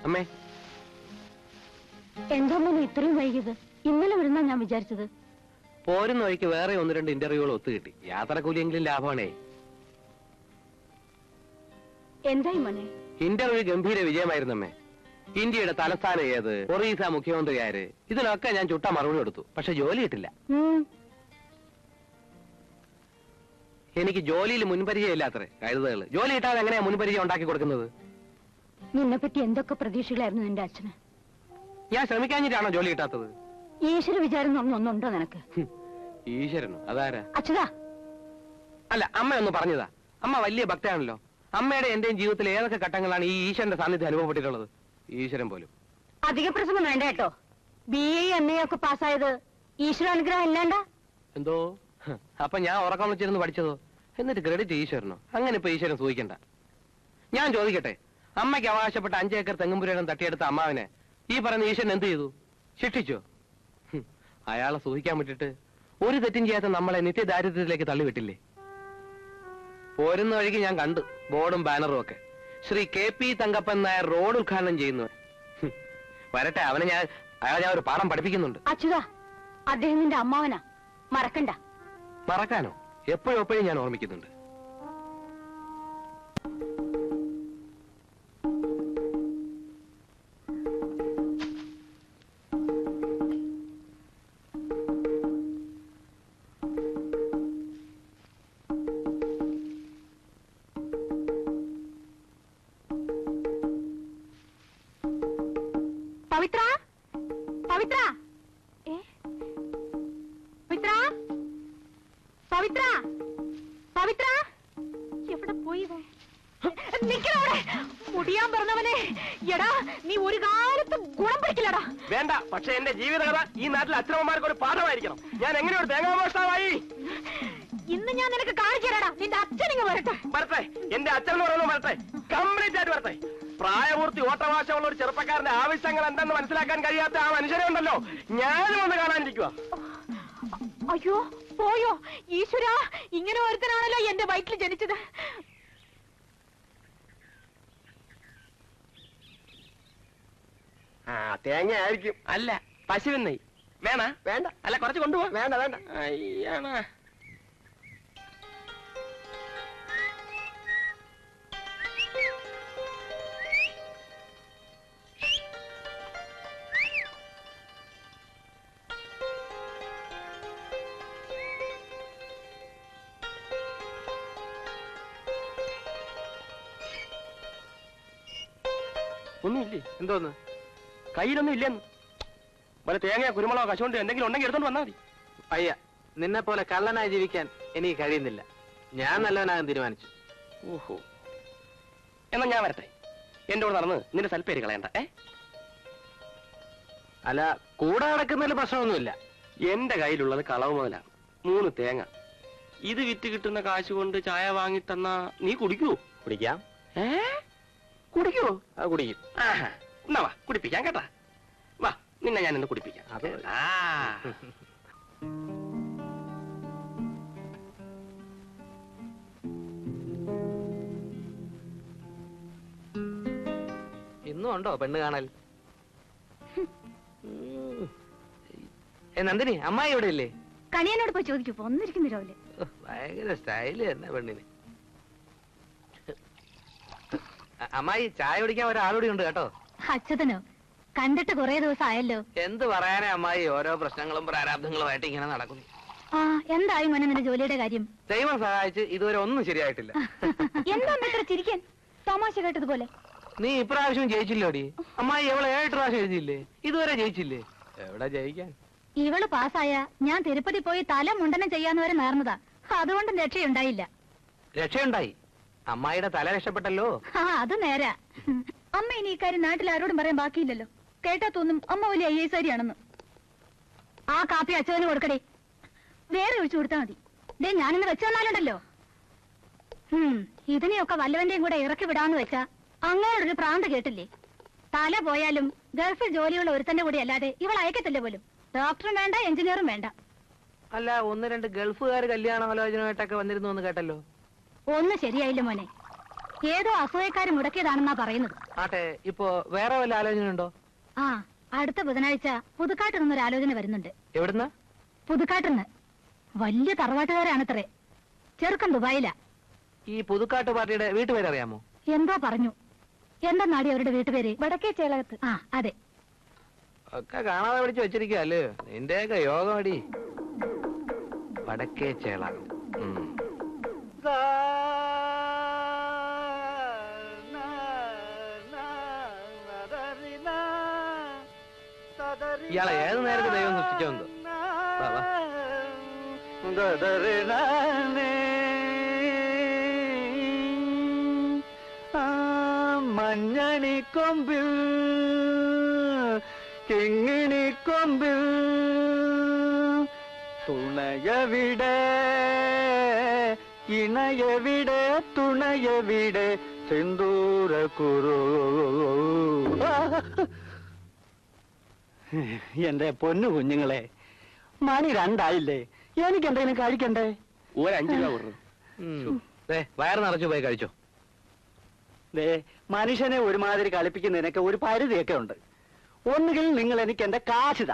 അമ്മേ, എന്താ മോനെ ഇത്രയും വൈകിയത്? ഇന്നലെ വരുന്നാ ഞാൻ വിചാരിച്ചത്. പോരുന്ന വഴിക്ക് വേറെ 1-2 ഇന്റർവ്യൂകൾ ഒത്തുകിട്ടി. യാത്രക്കൂലിയെങ്കിലും ലാഭമാണേ. എന്തായി മോനെ? ഇന്റർവ്യൂ ഗംഭീര വിജയമായിരുന്നു അമ്മേ. ഇന്ത്യയുടെ തലസ്ഥാനം ഏത്, ഒറീസ മുഖ്യമന്ത്രി ആര്, ഇതിനൊക്കെ ഞാൻ ചുട്ട മറുപടി കൊടുത്തു. പക്ഷെ ജോലി കിട്ടില്ല. എനിക്ക് ജോലിയിൽ മുൻപരിചയമില്ലാത്ര കഴുതകള്. ജോലി കിട്ടാതെ എങ്ങനെയാ മുൻപരിചയം ഉണ്ടാക്കി കൊടുക്കുന്നത്? നിന്നെ പറ്റി എന്തൊക്കെ പ്രതീക്ഷകളായിരുന്നു നിന്റെ അച്ഛന്? ഞാൻ ശ്രമിക്കാഞ്ഞിട്ടാണോ ജോലി കിട്ടാത്തത്? ഈശ്വര വിചാരം ഒന്നുണ്ടോ നിനക്ക്? ഈശ്വരനോ? അതാരാ? അച്ഛതാ. അല്ല, അമ്മ ഒന്ന് പറഞ്ഞതാ. അമ്മ വലിയ ഭക്തയാണല്ലോ. അമ്മയുടെ എന്റെയും ജീവിതത്തിൽ ഏതൊക്കെ ഘട്ടങ്ങളാണ് ഈ ഈശ്വരന്റെ സാന്നിധ്യം അനുഭവപ്പെട്ടിട്ടുള്ളത്? ഈശ്വരൻ പോലും. അധിക പ്രസംഗം വേണ്ട കേട്ടോ. BA MA ഒക്കെ പാസ്സായത് ഈശ്വരാനുഗ്രഹം ഇല്ലാണ്ട. എന്തോ അപ്പൊ ഞാൻ ഉറക്കം വിളിച്ചിരുന്ന് പഠിച്ചതോ? എന്നിട്ട് ക്രെഡിറ്റ് ഈശ്വരനോ? അങ്ങനെ ഇപ്പൊ ഈശ്വരൻ സൂഹിക്കണ്ട. ഞാൻ ചോദിക്കട്ടെ, അമ്മയ്ക്ക് അവകാശപ്പെട്ട 5 ഏക്കർ തെങ്ങുംപുരയിടം തട്ടിയെടുത്ത അമ്മാവിനെ ഈ പറയുന്ന ഈശ്വരൻ എന്ത് ചെയ്തു? ശിക്ഷിച്ചോ? അയാളെ സൂഹിക്കാൻ വിട്ടിട്ട് ഒരു തെറ്റും ചെയ്യാത്ത നമ്മളെ നിത്യദാരിദ്ര്യത്തിലേക്ക് തള്ളിവിട്ടില്ലേ? പോരുന്ന വഴിക്ക് ഞാൻ കണ്ടു ബോർഡും ബാനറും ഒക്കെ. ശ്രീ KP തങ്കപ്പൻ നായർ റോഡ് ഉദ്ഘാടനം ചെയ്യുന്നു. വരട്ടെ, അയാളെ ഞാൻ ഒരു പാഠം പഠിപ്പിക്കുന്നുണ്ട്. അച്യുതാ, അദ്ദേഹം നിന്റെ അമ്മാവനാ, മറക്കണ്ട. മറക്കാനോ? എപ്പോഴും ഞാൻ ഓർമ്മിക്കുന്നുണ്ട്. പവിത്ര, പവിത്ര, പവിത്ര, പവിത്ര, പവിത്ര, എവിടെ പോയി? നിക്കണവിടെ, മുടിയാൻ പറഞ്ഞവനെ. എടാ, നീ ഒരു കാലത്ത് ഗുണം പിടിക്കില്ലടാ. വേണ്ട, പക്ഷെ എന്റെ ജീവിതകഥ ഈ നാട്ടിലെ അച്ഛനമ്മമാർക്ക് ഒരു പാഠമായിരിക്കണം. ഞാൻ എങ്ങനെയൊരു തേങ്ങാമോഷ്ടാവായി? ഇന്ന് ഞാൻ നിനക്ക് കാണിച്ചു തരാടാ. നിന്റെ അച്ഛനിങ്ങ് വരട്ടെ. വരട്ടെ, എന്റെ അച്ഛൻ എന്ന് പറയുന്നത് വരട്ടെ, കംപ്ലീറ്റ് ആയിട്ട് വരട്ടെ. പ്രായപൂർത്തി ഓട്ടവാശമുള്ള ഒരു ചെറുപ്പക്കാരന്റെ ആവശ്യങ്ങൾ എന്തെന്ന് മനസ്സിലാക്കാൻ കഴിയാത്ത ആ മനുഷ്യനെ ഉണ്ടല്ലോ, ഞാനും ഒന്ന് കാണാനിരിക്കുക. അയ്യോ, പോയോ? ഈശ്വര, ഇങ്ങനെ ഒരുത്തനാണല്ലോ എന്റെ വയറ്റിൽ ജനിച്ചത്. തേങ്ങ ആയിരിക്കും. അല്ല, പശുവിൻ നെയ്. വേണ? വേണ്ട. അല്ല, കുറച്ച് കൊണ്ടുപോ. വേണ്ട വേണ്ട. അയ്യാണ്. ഒന്നുമില്ലേ? എന്തോന്ന്? കയ്യിലൊന്നും ഇല്ലെന്ന്. വല്ല തേങ്ങയോ കുരുമുളകോ കശുവണ്ടി എന്തെങ്കിലും ഉണ്ടെങ്കിൽ എടുത്തോണ്ട് വന്നാൽ മതി. അയ്യ, നിന്നെ പോലെ കള്ളനായി ജീവിക്കാൻ എനിക്ക് കഴിയുന്നില്ല. ഞാൻ നല്ലവനാകാൻ തീരുമാനിച്ചു. ഓഹോ, എന്നാ ഞാൻ വരട്ടെ. എന്റെ കൂടെ നടന്ന് നിന്റെ സൽപ്പേര് കളയണ്ട. അല്ല, കൂടെ നടക്കുന്നതിൽ പ്രശ്നമൊന്നുമില്ല. എന്റെ കയ്യിലുള്ളത് കളവ് മുതലാണ്. 3 തേങ്ങ. ഇത് വിറ്റ് കിട്ടുന്ന കാശ് കൊണ്ട് ചായ വാങ്ങി തന്നാ നീ കുടിക്കുവോ? കുടിക്കാം. കുടിക്കുവോ? അത് കുടിക്കും. എന്നാ വാ, കുടിപ്പിക്കാം കേട്ടാ. വാ, നിന്നെ ഞാൻ ഇന്ന് കുടിപ്പിക്കാം. ഇന്നും ഉണ്ടോ പെണ്ണ് കാണൽ? നന്ദിനി, അമ്മായി ഇവിടെ ഇല്ലേ? കണിയനോട് പോയി ചോദിക്കൂ. ഒന്നിരിക്കുന്നു രാവിലെ. ഭയങ്കര സ്റ്റൈല് തന്നെ പെണ്ണിന്. അമ്മായി, ചായ കുടിക്കാൻ ഒരാളൂടി ഉണ്ട് കേട്ടോ. അച്ഛതനോ? കണ്ടിട്ട് കുറെ ദിവസം ആയല്ലോ. എന്ത് പറയാനേ അമ്മായി, ഓരോ പ്രശ്നങ്ങളും പ്രാരാബ്ദങ്ങളുമായിട്ട് ഇങ്ങനെ നടക്കുന്നു. എന്തായി മോനെ നിന്റെ ജോലിയുടെ കാര്യം? ദൈവം സഹായിച്ച് ഇതുവരെ ഒന്നും ശരിയായിട്ടില്ല. എന്താ ഇത്ര ചിരിക്കാൻ? തമാശ കേട്ടതുപോലെ. നീ ഇപ്രാവശ്യം ജയിച്ചില്ലോടി. അമ്മായി എവളെ 7 പ്രാവശ്യം എഴുതിയില്ലേ? ഇതുവരെ ജയിച്ചില്ലേ? എവിടെ ജയിക്കാൻ? ഇവള് പാസ്സായ ഞാൻ തിരുപ്പതി പോയി തല മുണ്ടനം ചെയ്യാന്ന് വരെ നേർന്നതാ. അതുകൊണ്ട് രക്ഷയുണ്ടായില്ല. രക്ഷയുണ്ടായി? അമ്മായിയുടെ തല രക്ഷപ്പെട്ടല്ലോ. അത് നേരാ. അമ്മ ഇനി ഇക്കാര്യം നാട്ടിൽ ആരോടും പറയാൻ ബാക്കിയില്ലല്ലോ. കേട്ടാ തോന്നും അമ്മ വലിയ IAS ആണെന്ന്. ആ കാപ്പി അച്ഛന് കൊടുക്കടേ. വേറെ ഒഴിച്ചു കൊടുത്താ മതി. ഞാനിന്ന് വെച്ചു തന്നാലുണ്ടല്ലോ. ഇതിനെയൊക്കെ വല്ലവന്റെയും കൂടെ ഇറക്കി വിടാന്ന് വെച്ചാ അങ്ങോട്ടൊരു പ്രാന്ത് കേട്ടില്ലേ? തല പോയാലും ഗൾഫിൽ ജോലിയുള്ള ഒരുത്തന്റെ കൂടി അല്ലാതെ ഇവൾ അയക്കത്തില്ല പോലും. ഡോക്ടറും വേണ്ട, എഞ്ചിനീയറും വേണ്ട. അല്ല, 1-2 ഗൾഫുകാർ കല്യാണാലോചനയായിട്ടൊക്കെ വന്നിരുന്നു എന്ന് കേട്ടല്ലോ. ഒന്നും ശരിയായില്ല മോനെ. ഏതോ അസൂയക്കാര് മുടക്കിയതാണെന്നാ പറയുന്നത്. ആട്ടെ, ഇപ്പൊ വേറെ വല്ല ആലോചനയുണ്ടോ? ആ, അടുത്ത ബുധനാഴ്ച പുതുക്കാട്ടിൽ ഒരു ആലോചന വരുന്നുണ്ട്. എവിടുന്ന്? പുതുക്കാട്ടിന്ന്. വലിയ തറവാട്ടുകാരാണത്രേ. ചെറുക്കൻ ദുബായിലാ. ഈ പുതുക്കാട്ട് പാർട്ടിയുടെ വീട്ടുപേരറിയാമോ? എന്തോ പറഞ്ഞു. എന്താ നാടി അവരുടെ വീട്ടുപേര്? വടക്കേ ചേളകത്ത്. ആ, അതെ. ഒക്കെ കാണാതെ പിടിച്ച് വെച്ചിരിക്കല്ലേ. നിന്റെയൊക്കെ യോഗമടി. വടക്കേ ചേള. ഇയാളെ ഏത് നേരത്തെ ദൈവം സൃഷ്ടിച്ചോന്തോ. മഞ്ഞണിക്കൊമ്പിൽ കിങ്ങിണിക്കൊമ്പിൽ തുണയവിടെ ഇണയവിടെ തുണയവിടെ സിന്ദൂര കുറു. എന്റെ പൊന്നു കുഞ്ഞുങ്ങളെ, മണി 2 ആയില്ലേ? എനിക്ക് എന്തെങ്കിലും കഴിക്കണ്ടേ? ഒരു 5 രൂപ കൊടുക്കും. വയറ് നിറച്ചു പോയി കഴിച്ചോ. ദേ, മനുഷ്യനെ ഒരുമാതിരി കളിപ്പിക്കുന്നതിനൊക്കെ ഒരു പരിധിയൊക്കെ ഉണ്ട്. ഒന്നുകിൽ നിങ്ങൾ എനിക്ക് എന്റെ കാശിത,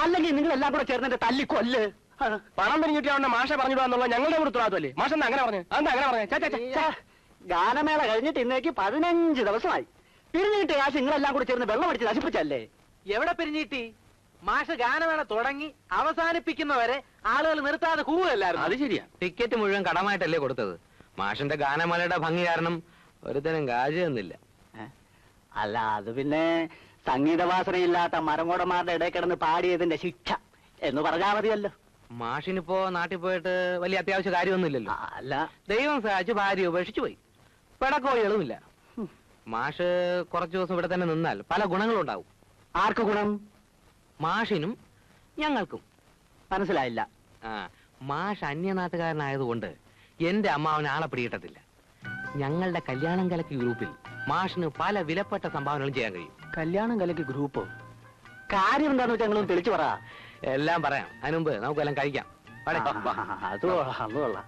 അല്ലെങ്കിൽ നിങ്ങൾ എല്ലാം കൂടെ ചേർന്ന് എന്റെ തല്ലിക്കൊല്ല്. പണം പിരിഞ്ഞിട്ട് അവന്റെ മാഷ പറഞ്ഞിടുവാന്നുള്ള ഞങ്ങളുടെ ഉത്തരവാദിത്തമല്ലേ? മാഷെന്താ അങ്ങനെ പറഞ്ഞു? അതെന്താ അങ്ങനെ പറഞ്ഞു? ഗാനമേള കഴിഞ്ഞിട്ട് ഇന്നേക്ക് 15 ദിവസമായി. പിരിഞ്ഞിട്ട് കാശ് നിങ്ങളെല്ലാം കൂടെ ചേർന്ന് വെള്ളം അടിച്ച് നശിപ്പിച്ചല്ലേ? എവിടെ പിരിഞ്ഞിട്ടി? മാഷ് ഗാനമേള തുടങ്ങി അവസാനിപ്പിക്കുന്നവരെ ആളുകൾ നിർത്താതെ കൂവല്ലായിരുന്നു. അത് ശരിയാ. ടിക്കറ്റ് മുഴുവൻ കടമായിട്ടല്ലേ കൊടുത്തത്. മാഷിന്റെ ഗാനമേളയുടെ ഭംഗി കാരണം ഒരുത്തനും കാശ് തന്നില്ല. അല്ല, അത് പിന്നെ സംഗീതവാസനയില്ലാത്ത മരങ്ങോടന്മാരുടെ ഇടയിൽ കിടന്ന് പാടിയതിന്റെ ശിക്ഷ എന്ന് പറഞ്ഞാൽ മതിയല്ലോ. മാഷിനിപ്പോ നാട്ടിൽ പോയിട്ട് വലിയ അത്യാവശ്യ കാര്യമൊന്നുമില്ലല്ലോ. അല്ല, ദൈവം സഹായിച്ച് ഭാര്യ ഉപേക്ഷിച്ചു പോയി. പിടക്കോഴികളുമില്ല. മാഷ് കുറച്ചു ദിവസം ഇവിടെ തന്നെ നിന്നാൽ പല ഗുണങ്ങളും ഉണ്ടാവും. ആർക്ക് ഗുണം? മാഷിനും ഞങ്ങൾക്കും. മനസ്സിലായില്ല. മാഷ് അന്യനാട്ടുകാരനായതുകൊണ്ട് എന്റെ അമ്മാവന് ആളെ പിടികിട്ടത്തില്ല. ഞങ്ങളുടെ കല്യാണം കലക്കി ഗ്രൂപ്പിൽ മാഷിന് പല വിലപ്പെട്ട സംഭാവനകളും ചെയ്യാൻ കഴിയും. കല്യാണം കലക്കി ഗ്രൂപ്പ്? കാര്യം എന്താന്ന് വെച്ചാൽ ഞങ്ങളൊന്ന് തെളിച്ചു പറ. എല്ലാം പറയാം. അതിനുമുമ്പ് നമുക്കെല്ലാം കഴിക്കാം. അത് കൊള്ളാം.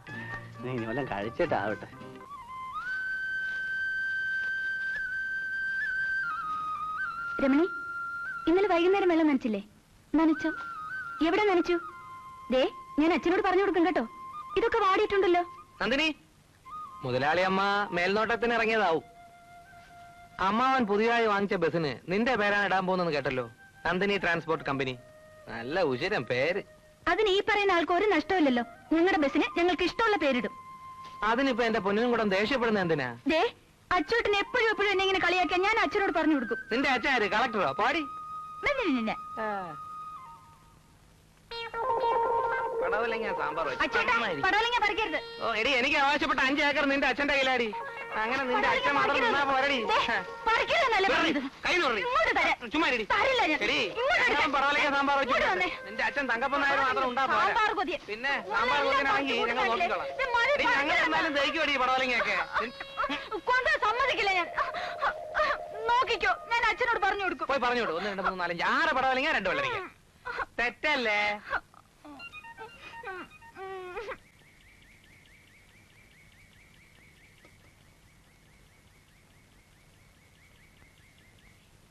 നീ ഇനി വല്ലതും കഴിച്ചിട്ടാവട്ടെ. രമണി, ഇന്നലെ വൈകുന്നേരം വെള്ളം നനച്ചില്ലേ? നനച്ചോ? എവിടെ നനച്ചു? ദേ, ഞാൻ അച്ഛനോട് പറഞ്ഞു കൊടുക്കും കേട്ടോ. ഇതൊക്കെ വാടിയിട്ടുണ്ടല്ലോ. നന്ദിനി, മുതലാളി അമ്മ മേൽനോട്ടത്തിന് ഇറങ്ങിയതാവും. അമ്മാവൻ പുതിയതായി വാങ്ങിച്ച ബസ്സിന് നിന്റെ പേരാണ് ഇടാൻ പോകുന്നെന്ന് കേട്ടല്ലോ. Nandini transport company. നല്ല ഉചിരം പേര്. അതിന് ഈ പറയുന്ന ആൾക്ക് ഒരു നഷ്ടമില്ലല്ലോ. ഞങ്ങളുടെ ബസ്സിന് ഞങ്ങൾക്ക് ഇഷ്ടമുള്ള പേരിടും. അതിനിപ്പോ എന്റെ പൊന്നിനും കൂടെ ദേഷ്യപ്പെടുന്ന എന്തിനാ? ദേ, അച്ചോട്ടിന് എപ്പോഴും എന്നെ ഇങ്ങനെ കളിയാക്കിയാൽ ഞാൻ അച്ഛനോട് പറഞ്ഞു കൊടുക്കും. നിന്റെ അച്ഛൻ ആര്? കളക്ടറോ? പാടി എടി, എനിക്ക് ആവശ്യപ്പെട്ട 5 ഏക്കർ നിന്റെ അച്ഛന്റെ കയ്യിലാടി. അങ്ങനെ നിന്റെ അച്ഛൻ മാത്രം നിന്നാ പോരടി. ചുമ്മാ സാമ്പാർ വെച്ചു. നിന്റെ അച്ഛൻ തങ്കപ്പൻ നായർ മാത്രം ഉണ്ടാ പോരാ. പിന്നെ സാമ്പാർ കൊതിനാണെങ്കിൽ ഞങ്ങൾ നോക്കിക്കോളാം. ഞങ്ങൾ എന്നാലും ദഹിക്കുവടി പടവലങ്ങയൊക്കെ. സമ്മതിക്കില്ല ഞാൻ. നോക്കിക്കോ, ഞാൻ അച്ഛനോട് പറഞ്ഞു കൊടുക്കും. പോയി പറഞ്ഞു കൊടുക്കും. 1 2 3 4 5 6 പടവലങ്ങ 2 വെള്ളരിക്ക. തെറ്റല്ലേ?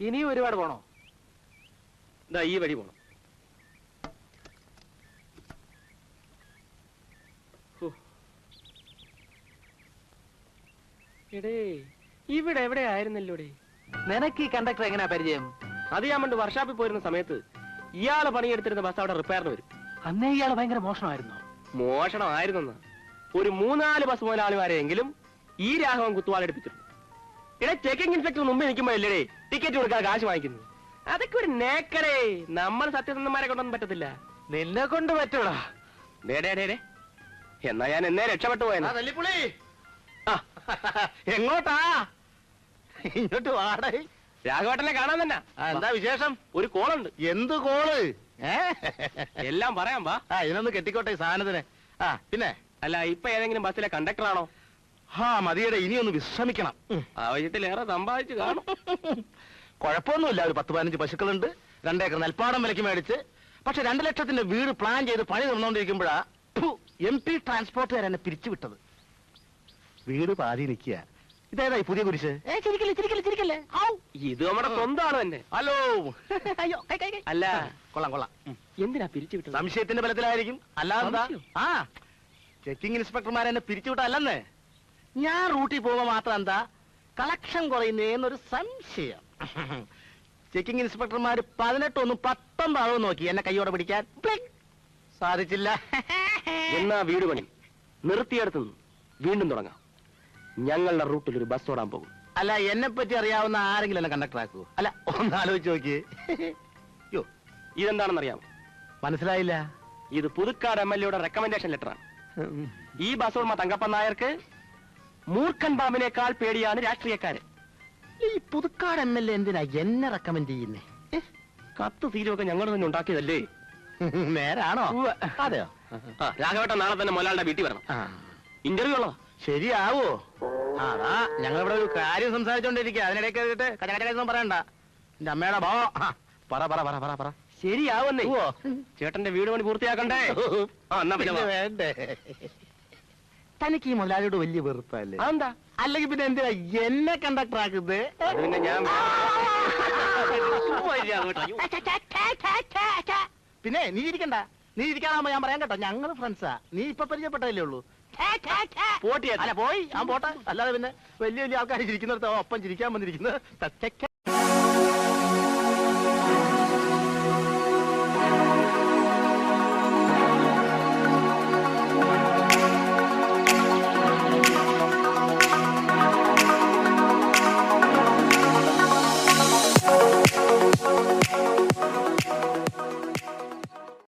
ഇനിയും ഒരുപാട് പോണോ? ഇതാ ഈ വഴി പോണം. എടേ, ഇവിടെ എവിടെ ആയിരുന്നല്ലോടേ? നിനക്ക് ഈ കണ്ടക്ടർ എങ്ങനെയാ പരിചയം? അത് ഞാൻ പണ്ട് വർഷാപ്പിൽ പോയിരുന്ന സമയത്ത് ഇയാള് പണിയെടുത്തിരുന്ന ബസ് അവിടെ റിപ്പയറിന് വരും. അന്നേ ഇയാള് ഭയങ്കര മോഷണമായിരുന്നു. മോഷണമായിരുന്നെന്ന് ഒരു 3-4 ബസ് മുതലാളിമാരെയെങ്കിലും ഈ രാഘവൻ കുത്തുവാളെടുപ്പിച്ചിട്ടുണ്ട്. ഇവിടെ ചെക്കിംഗ് ഇൻസ്പെക്ടർ മുമ്പ് നിൽക്കുമ്പോഴല്ലേ ടിക്കറ്റ് കൊടുക്കാൻ കാശ് വാങ്ങിക്കുന്നത്. അതൊക്കെ ഒരു നേക്കടേ. നമ്മൾ സത്യസന്ധന്മാരെ കൊണ്ടൊന്നും പറ്റത്തില്ല. നിന്നെ കൊണ്ട് പറ്റൂടാ. എന്നാ ഞാൻ എന്നേ രക്ഷപ്പെട്ടു പോയെന്ന്. എങ്ങോട്ടാ? ഇങ്ങോട്ട് വാടേ. രാഘവേട്ടനെ കാണാൻ തന്നെ. എന്താ വിശേഷം? ഒരു കോളുണ്ട്. എന്ത് കോള്? എല്ലാം പറയാം വാ. ഇതിനൊന്ന് കെട്ടിക്കോട്ടെ ഈ സാധനത്തിന്. പിന്നെ അല്ല, ഇപ്പൊ ഏതെങ്കിലും ബസ്സിലെ കണ്ടക്ടറാണോ? മതിയുടെ, ഇനിയൊന്ന് വിശ്രമിക്കണം. ആവശ്യത്തിലേറെ സമ്പാദിച്ചു കാണും. കുഴപ്പമൊന്നുമില്ല. ഒരു 10-15 പശുക്കളുണ്ട്. 2 ഏക്കർ നെൽപ്പാടം വിലക്ക് മേടിച്ച്. പക്ഷെ 2 ലക്ഷത്തിന്റെ വീട് പ്ലാൻ ചെയ്ത് പണി നടന്നുകൊണ്ടിരിക്കുമ്പോഴാ MP ട്രാൻസ്പോർട്ടുകാർ എന്നെ പിരിച്ചുവിട്ടത്. വീട് പാതി നിൽക്കുക. ഇതേതായി പുതിയ കുരിശ്? ചിരിക്കല്ലേ ചിരിക്കല്ലേ ചിരിക്കല്ലേ. ഇത് നമ്മുടെ സ്വന്തമാണ് തന്നെ. ഹലോ. അയ്യോ അല്ല കൊള്ളാം കൊള്ളാം. എന്തിനാ പിരിച്ചുവിട്ടത്? സംശയത്തിന്റെ ബലത്തിലായിരിക്കും. അല്ലാതെന്താ? സംശയം? ആ ചെക്കിംഗ് ഇൻസ്പെക്ടർമാരെ എന്നെ പിരിച്ചുവിട്ടല്ലെന്ന്. ഞാൻ റൂട്ടിൽ പോകുമ്പോ മാത്രം എന്താ കളക്ഷൻ കുറയുന്നേന്നൊരു സംശയം. ചെക്കിംഗ് ഇൻസ്പെക്ടർമാര് 18 ഒന്നും 19 ആവും നോക്കി എന്നെ കൈയോടെ പിടിക്കാൻ. സാധിച്ചില്ല. എന്നാ വീട് പണി നിർത്തിയെടുത്തു വീണ്ടും തുടങ്ങാം. ഞങ്ങളുടെ റൂട്ടിൽ ഒരു ബസ് ഓടാൻ പോകും. അല്ല എന്നെ പറ്റി അറിയാവുന്ന ആരെങ്കിലും എന്നെ കണ്ടക്ടർ ആക്കൂ. അല്ല ഒന്ന് ആലോചിച്ച് നോക്കിയേ. യോ ഇതെന്താണെന്നറിയാമോ? മനസ്സിലായില്ല. ഇത് പുതുക്കാട് MLA റെക്കമെൻഡേഷൻ ലെറ്ററാണ്. ഈ ബസ് ഉടമ തങ്കപ്പൻ നായർക്ക് മൂർഖൻ പാമ്പിനേക്കാൾ പേടിയാണ് രാഷ്ട്രീയക്കാര്. ഈ പുതുക്കാട് MLA എന്തിനാ എന്നെ റെക്കമെൻഡ് ചെയ്യുന്നേ? കത്ത് തീരുമൊക്കെ ഞങ്ങൾ തന്നെ ഉണ്ടാക്കിയതല്ലേ? നേരാണോ? ഉവ്വ്. അതെയോ? രാഘവേട്ടൻ നാളെ തന്നെ മൊലാളുടെ വീട്ടിൽ വരണം. ഇന്റർവ്യൂ ഉള്ളതാ. ശരിയാവോ? അതാ ഞങ്ങൾ ഇവിടെ ഒരു കാര്യം സംസാരിച്ചോണ്ടിരിക്കുക. അതിനിടയ്ക്ക് കേട്ടിട്ട് കച്ചകച്ചൊന്നും പറയണ്ട. എന്റെ അമ്മയുടെ ഭാവ പറ പറ പറ പറ പറ. ശരിയാവുന്നേ. ഉവ്വോ. ചേട്ടന്റെ വീട് പണി പൂർത്തിയാക്കണ്ടേ? എന്നാ പിന്നെ വാ. വേണ്ടേ? തനിക്ക് ഈ മുതലാളിയോട് വലിയ വെറുപ്പല്ലേ? അതെന്താ? അല്ലെങ്കിൽ പിന്നെ എന്തിനാ എന്നെ കണ്ടക്ടർ ആക്കുന്നത്? അത് പിന്നെ ഞാൻ പിന്നെ നീ ഇരിക്കണ്ട. നീ ഇരിക്കാനാകുമ്പോ ഞാൻ പറയാൻ കേട്ടോ. ഞങ്ങൾ ഫ്രണ്ട്സാ. നീ ഇപ്പൊ പരിചയപ്പെട്ടതല്ലേ ഉള്ളൂ. പോട്ടിയാ അല്ല പോയി ഞാൻ പോട്ടെ. അല്ലാതെ പിന്നെ വലിയ വലിയ ആൾക്കാർ ചിരിക്കുന്നിടത്ത് ഒപ്പം ചിരിക്കാൻ വന്നിരിക്കുന്നത്